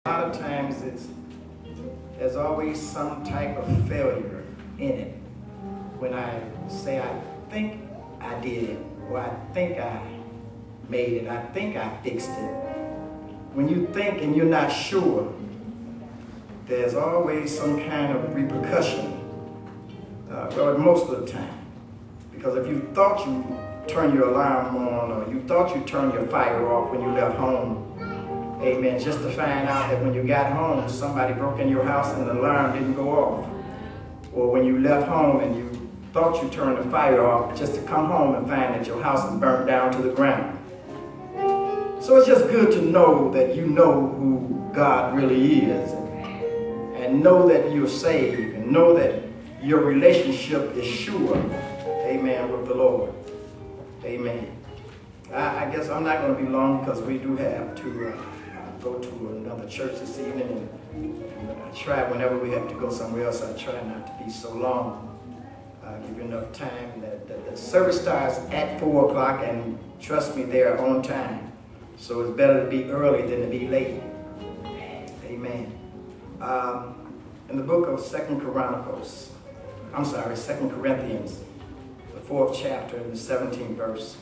A lot of times there's always some type of failure in it. When I say I think I did it, or I think I made it, I think I fixed it. When you think and you're not sure, there's always some kind of repercussion, well, most of the time. Because if you thought you turned your alarm on, or you thought you turned your fire off when you left home, amen, just to find out that when you got home, somebody broke in your house and the alarm didn't go off. Or when you left home and you thought you turned the fire off, just to come home and find that your house is burnt down to the ground. So it's just good to know that you know who God really is, and know that you're saved, and know that your relationship is sure, amen, with the Lord. Amen. I guess I'm not going to be long, because we do have to go to another church this evening, and I try, whenever we have to go somewhere else, I try not to be so long. Give you enough time. That the service starts at 4 o'clock, and trust me, they're on time. So it's better to be early than to be late. Amen. In the book of 2 Corinthians, the 4th chapter, and the 17th verse.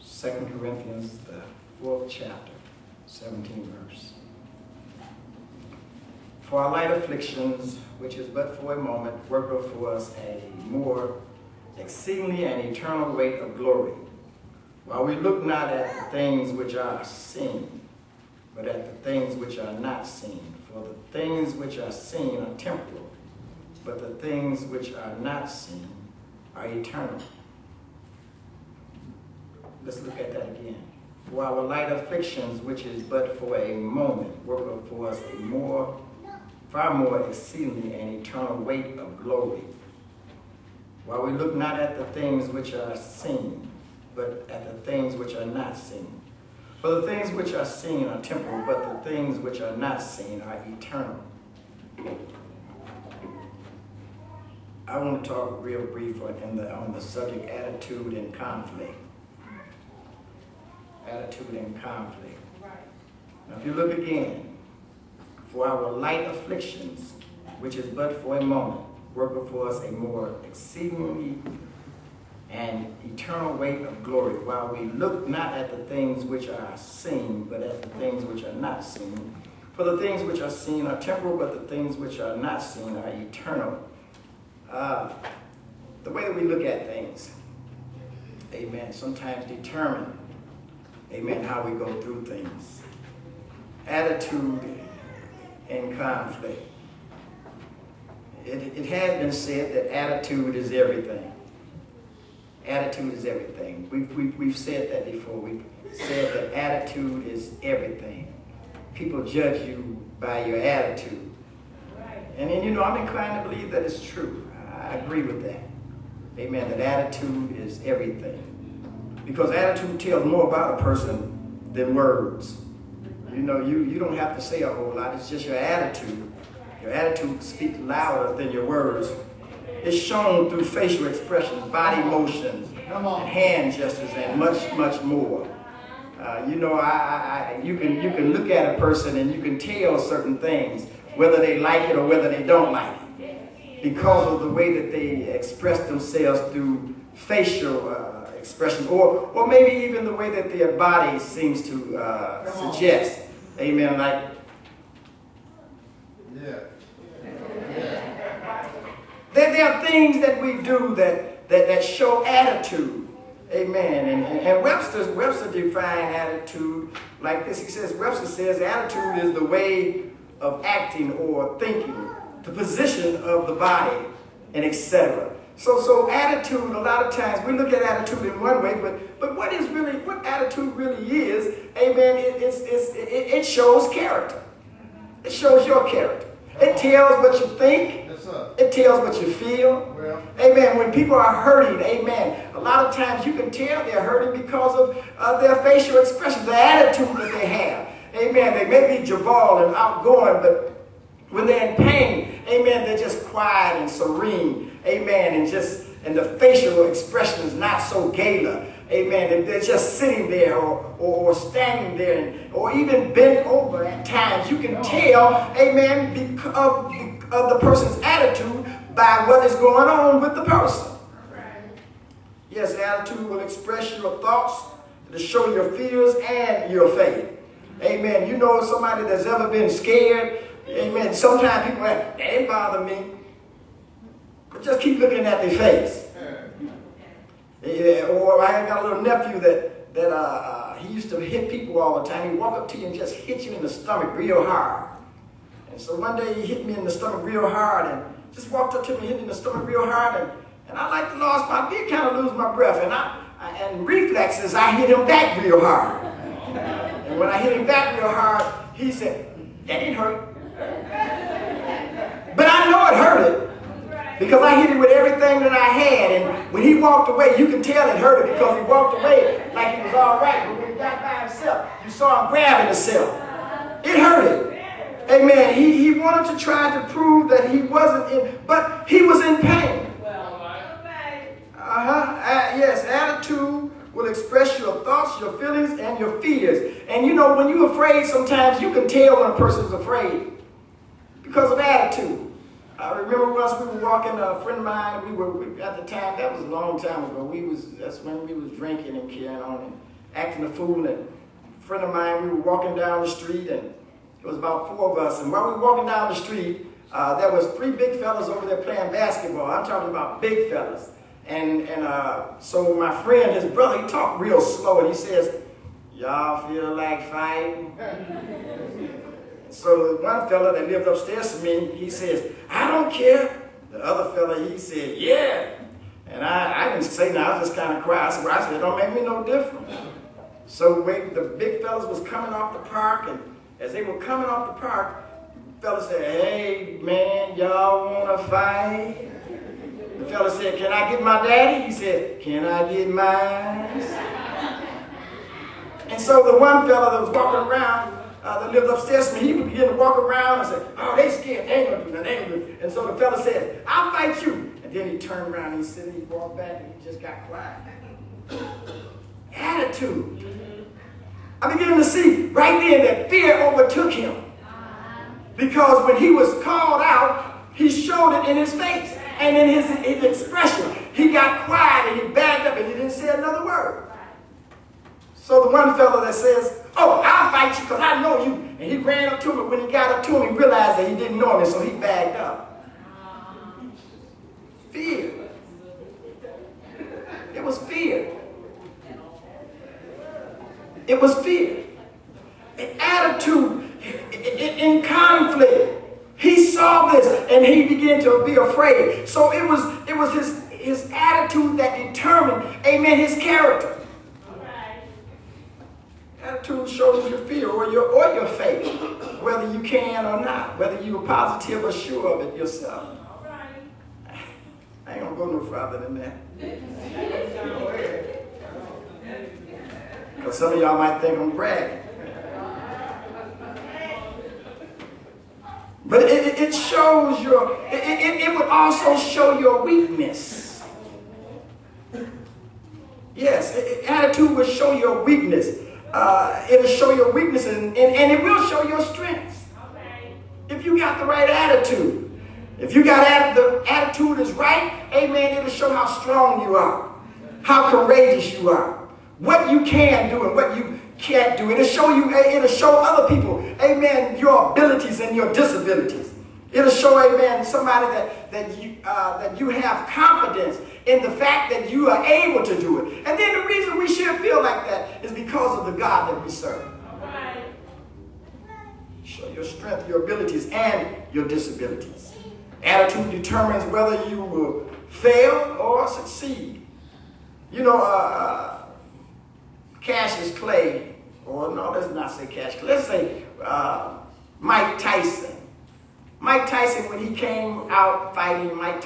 Second Corinthians, the 4th chapter, 17th verse. For our light afflictions, which is but for a moment, worketh for us a more exceedingly and eternal weight of glory, while we look not at the things which are seen, but at the things which are not seen. For the things which are seen are temporal, but the things which are not seen are eternal. Let's look at that again. For our light afflictions, which is but for a moment, worketh for us a far more exceedingly and eternal weight of glory, while we look not at the things which are seen, but at the things which are not seen. For the things which are seen are temporal, but the things which are not seen are eternal. I want to talk real brief on the subject attitude and conflict. Attitude and conflict. Now, if you look again, for our light afflictions, which is but for a moment, worketh for us a more exceedingly and eternal weight of glory, while we look not at the things which are seen, but at the things which are not seen. For the things which are seen are temporal, but the things which are not seen are eternal. The way that we look at things, amen, sometimes determine, amen, how we go through things. Attitude and conflict. It has been said that attitude is everything. Attitude is everything. We've said that before. We've said that attitude is everything. People judge you by your attitude. And then, I'm inclined to believe that it's true. I agree with that. Amen, that attitude is everything. Because attitude tells more about a person than words. You don't have to say a whole lot. It's just your attitude. Your attitude speaks louder than your words. It's shown through facial expressions, body motions, and hand gestures, and much, much more. You can look at a person and you can tell certain things, whether they like it or whether they don't like it, because of the way that they express themselves through facial expression, or maybe even the way that their body seems to suggest. Amen. Like, there are things that we do that show attitude. Amen. And Webster defined attitude like this. He says, Webster says, attitude is the way of acting or thinking, the position of the body, and etc. So attitude, a lot of times we look at attitude in one way, but what attitude really is, amen, it shows character. It shows your character. It tells what you think. sir. It tells what you feel. Well. Amen. When people are hurting, amen, a lot of times you can tell they're hurting because of their facial expression, the attitude that they have. Amen. They may be jovial and outgoing, but when they're in pain, amen, they're just quiet and serene. Amen. And the facial expression is not so gala. Amen. They're just sitting there or standing there or even bent over at times. You can tell, amen, because of the person's attitude by what is going on with the person. Yes, attitude will express your thoughts, to show your fears and your faith. Amen. You know somebody that's ever been scared. Amen. Sometimes people say, that ain't bother me. But just keep looking at their face. Yeah, or I got a little nephew that he used to hit people all the time. He'd walk up to you and just hit you in the stomach real hard. And so one day he hit me in the stomach real hard and just walked up to me and hit me in the stomach real hard. And I like to lost my, did kind of lose my breath. And reflexes, I hit him back real hard. And when I hit him back real hard, he said, that didn't hurt. But I know it hurted. Because I hit him with everything that I had, and when he walked away, you can tell it hurt him because he walked away like he was all right. But when he got by himself, you saw him grabbing himself. It hurt him. Amen. He wanted to try to prove that he wasn't in, but he was in pain. Yes, attitude will express your thoughts, your feelings, and your fears. And you know, when you're afraid, sometimes you can tell when a person's afraid because of attitude. I remember once we were walking, a friend of mine, at the time, that was a long time ago, that's when we was drinking and carrying on and acting a fool. And a friend of mine, we were walking down the street, and it was about 4 of us. And while we were walking down the street, there was 3 big fellas over there playing basketball. I'm talking about big fellas. And so my friend, his brother, he talked real slow, and he says, y'all feel like fighting? So the one fella that lived upstairs from me, he says, I don't care. The other fella, he said, yeah. And I didn't say nothing, I was just kind of quiet. I said, it don't make me no difference. So when the big fellas was coming off the park, and as they were coming off the park, the fella said, hey, man, y'all want to fight? The fella said, can I get my daddy? He said, can I get mine? And so the one fella that was walking around, that lived upstairs from me, he began to walk around and say, oh, they scared, they ain't gonna do nothing, they ain't gonna do nothing. And so the fella said, I'll fight you. And then he turned around and he said, he walked back and he just got quiet. Attitude. I began to see right then that fear overtook him. Because when he was called out, he showed it in his face and in his expression. He got quiet and he backed up and he didn't say another word. So the one fellow that says, oh, I'll fight you because I know you. And he ran up to him, but when he got up to him, he realized that he didn't know him, and so he backed up. Fear. It was fear. It was fear. An attitude in conflict. He saw this and he began to be afraid. So it was his attitude that determined, amen, his character. Attitude shows your fear or your faith, whether you can or not, whether you're positive or sure of it yourself. I ain't gonna go no further than that. Because some of y'all might think I'm bragging. But it shows it would also show your weakness. Yes, attitude will show your weakness. It'll show your weakness and it will show your strengths. If you got the right attitude. If you got the attitude is right, amen, it'll show how strong you are, how courageous you are, what you can do and what you can't do. It'll show other people, amen, your abilities and your disabilities. It'll show, amen, somebody that you have confidence in the fact that you are able to do it. And then the reason we should feel like that is because of the God that we serve. Show your strength, your abilities, and your disabilities. Attitude determines whether you will fail or succeed. You know, Cassius Clay, or no, let's not say Cassius Clay. Let's say Mike Tyson. Mike Tyson, when he came out fighting, Mike